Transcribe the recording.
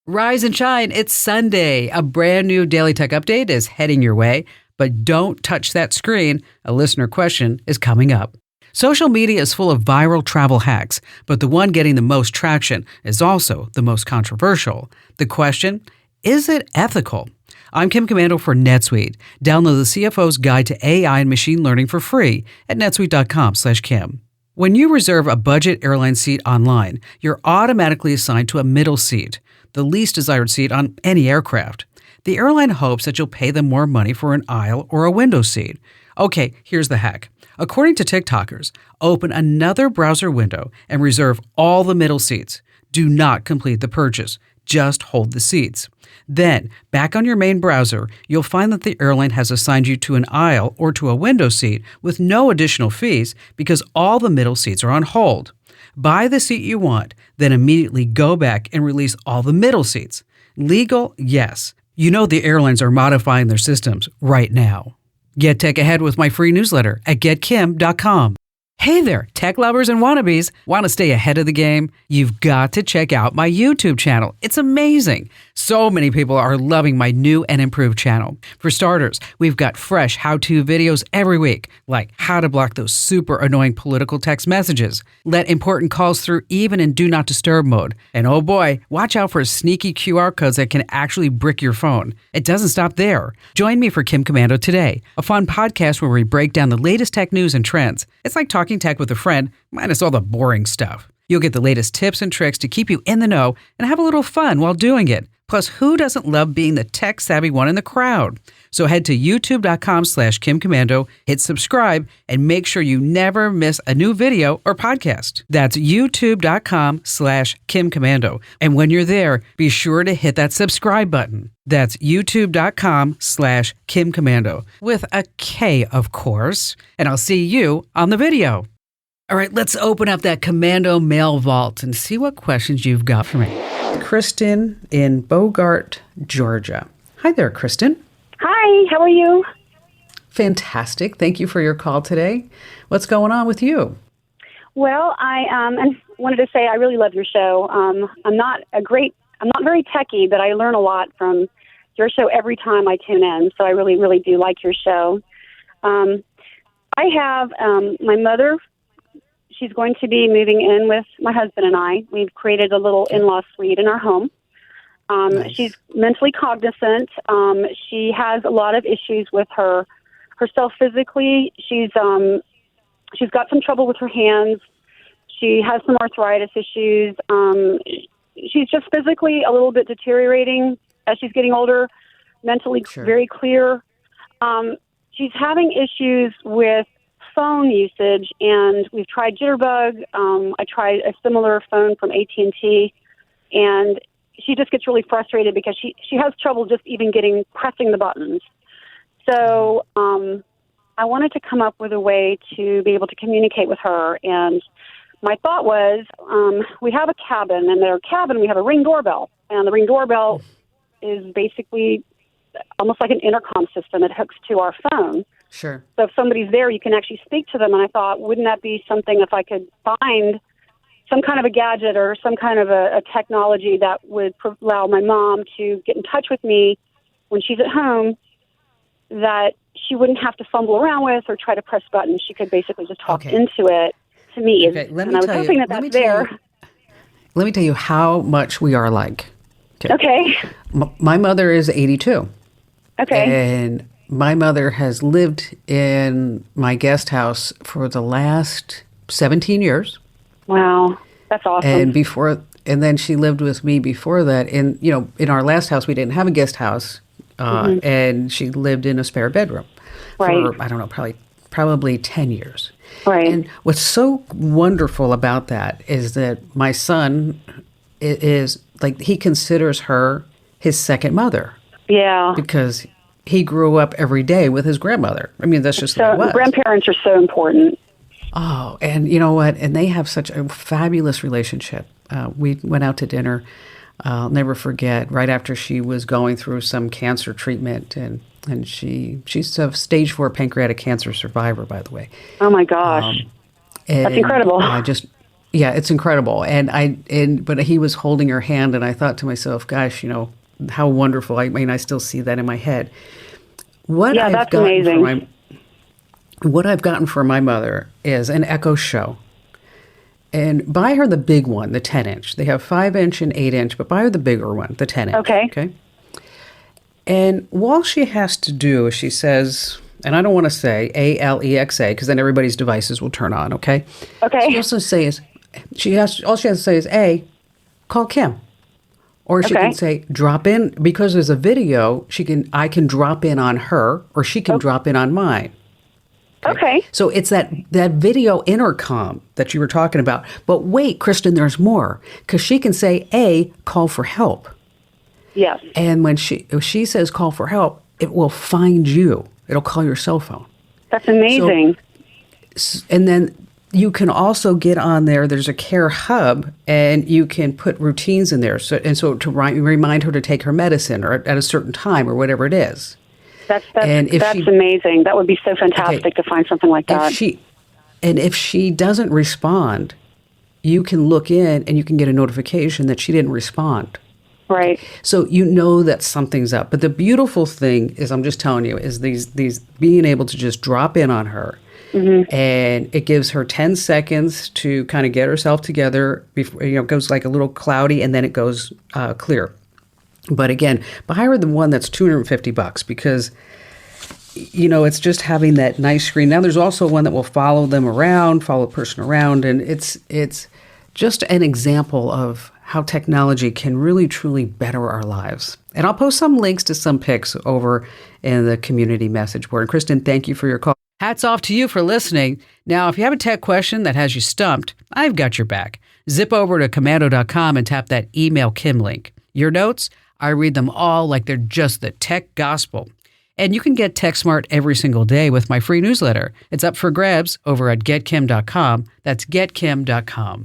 Rise and shine, it's Sunday. A brand new Daily Tech Update is heading your way, but don't touch that screen. A listener question is coming up. Social media is full of viral travel hacks, but the one getting the most traction is also the most controversial. The question, is it ethical? I'm Kim Komando for NetSuite. Download the CFO's Guide to AI and Machine Learning for free at netsuite.com/Kim. When you reserve a budget airline seat online, you're automatically assigned to a middle seat, the least desired seat on any aircraft. The airline hopes that you'll pay them more money for an aisle or a window seat. Okay, here's the hack. According to TikTokers, open another browser window and reserve all the middle seats. Do not complete the purchase. Just hold the seats. Then, back on your main browser, you'll find that the airline has assigned you to an aisle or to a window seat with no additional fees because all the middle seats are on hold. Buy the seat you want, then immediately go back and release all the middle seats. Legal? Yes. You know the airlines are modifying their systems right now. Get tech ahead with my free newsletter at getkim.com. Hey there, tech lovers and wannabes. Want to stay ahead of the game? You've got to check out my YouTube channel. It's amazing. So many people are loving my new and improved channel. For starters, we've got fresh how-to videos every week, like how to block those super annoying political text messages, let important calls through even in Do Not Disturb mode, and oh boy, watch out for sneaky QR codes that can actually brick your phone. It doesn't stop there. Join me for Kim Komando Today, a fun podcast where we break down the latest tech news and trends. It's like talking tech with a friend, minus all the boring stuff. You'll get the latest tips and tricks to keep you in the know and have a little fun while doing it. Plus, who doesn't love being the tech-savvy one in the crowd? So head to youtube.com/Kim Komando, hit subscribe, and make sure you never miss a new video or podcast. That's youtube.com/Kim Komando. And when you're there, be sure to hit that subscribe button. That's youtube.com/Kim Komando, with a K, of course. And I'll see you on the video. All right, let's open up that Komando mail vault and see what questions you've got for me. Kristen in Bogart, Georgia. Hi there, Kristen. Hi, how are you? Fantastic. Thank you for your call today. What's going on with you? Well, I wanted to say I really love your show. I'm not very techie, but I learn a lot from your show every time I tune in. So I really, really do like your show. I have my mother. She's going to be moving in with my husband and I. We've created a little in-law suite in our home. Nice. She's mentally cognizant. She has a lot of issues with herself physically. She's got some trouble with her hands. She has some arthritis issues. She's just physically a little bit deteriorating as she's getting older, mentally very clear. She's having issues with phone usage, and we've tried Jitterbug. I tried a similar phone from AT&T, and she just gets really frustrated because she has trouble just even pressing the buttons. So I wanted to come up with a way to be able to communicate with her, and my thought was we have a cabin, and in our cabin we have a Ring doorbell, and the Ring doorbell is basically almost like an intercom system that hooks to our phone. Sure. So if somebody's there, you can actually speak to them. And I thought, wouldn't that be something if I could find some kind of a gadget or some kind of a technology that would allow my mom to get in touch with me when she's at home, that she wouldn't have to fumble around with or try to press buttons. She could basically just talk into it to me. Okay, and I was hoping that's there. Let me tell you how much we are alike. Okay. My mother is 82. Okay. And my mother has lived in my guest house for the last 17 years. Wow, that's awesome. And then she lived with me before that. And in our last house, we didn't have a guest house, and she lived in a spare bedroom for I don't know, probably 10 years. Right. And what's so wonderful about that is that my son is like, he considers her his second mother. Yeah. Because he grew up every day with his grandmother. I mean, that's just so what it was. Grandparents are so important. Oh, and you know what? And they have such a fabulous relationship. We went out to dinner. I'll never forget, right after she was going through some cancer treatment, and she's a stage 4 pancreatic cancer survivor, by the way. Oh my gosh. That's incredible. Yeah, it's incredible. But he was holding her hand, and I thought to myself, gosh, how wonderful. I mean, I still see that in my head. Yeah, that's amazing. What I've gotten for my mother is an Echo Show. And buy her the big one, the 10-inch. They have 5-inch and 8-inch, but buy her the bigger one, the 10-inch. Okay. And all she has to do is she says, and I don't want to say Alexa because then everybody's devices will turn on, okay? Okay. She also says, all she has to say is, A, call Kim. Or she can say, drop in, because there's a video, I can drop in on her, or she can drop in on mine. Okay. So it's that video intercom that you were talking about. But wait, Kristen, there's more. Because she can say, A, call for help. Yes. And when she says call for help, it will find you. It'll call your cell phone. That's amazing. And then you can also get on there. There's a care hub, and you can put routines in there. So to remind her to take her medicine or at a certain time or whatever it is. That's amazing. That would be so fantastic to find something like that. If she doesn't respond, you can look in and you can get a notification that she didn't respond. Right. So you know that something's up. But the beautiful thing is, I'm just telling you, is these being able to just drop in on her. Mm-hmm. And it gives her 10 seconds to kind of get herself together. Before, it goes like a little cloudy, and then it goes clear. But again, buy her the one that's $250 because, it's just having that nice screen. Now there's also one that will follow the person around. And it's just an example of how technology can really, truly better our lives. And I'll post some links to some pics over in the community message board. And Kristen, thank you for your call. Hats off to you for listening. Now, if you have a tech question that has you stumped, I've got your back. Zip over to komando.com and tap that Email Kim link. Your notes, I read them all like they're just the tech gospel. And you can get Tech Smart every single day with my free newsletter. It's up for grabs over at getkim.com. That's getkim.com.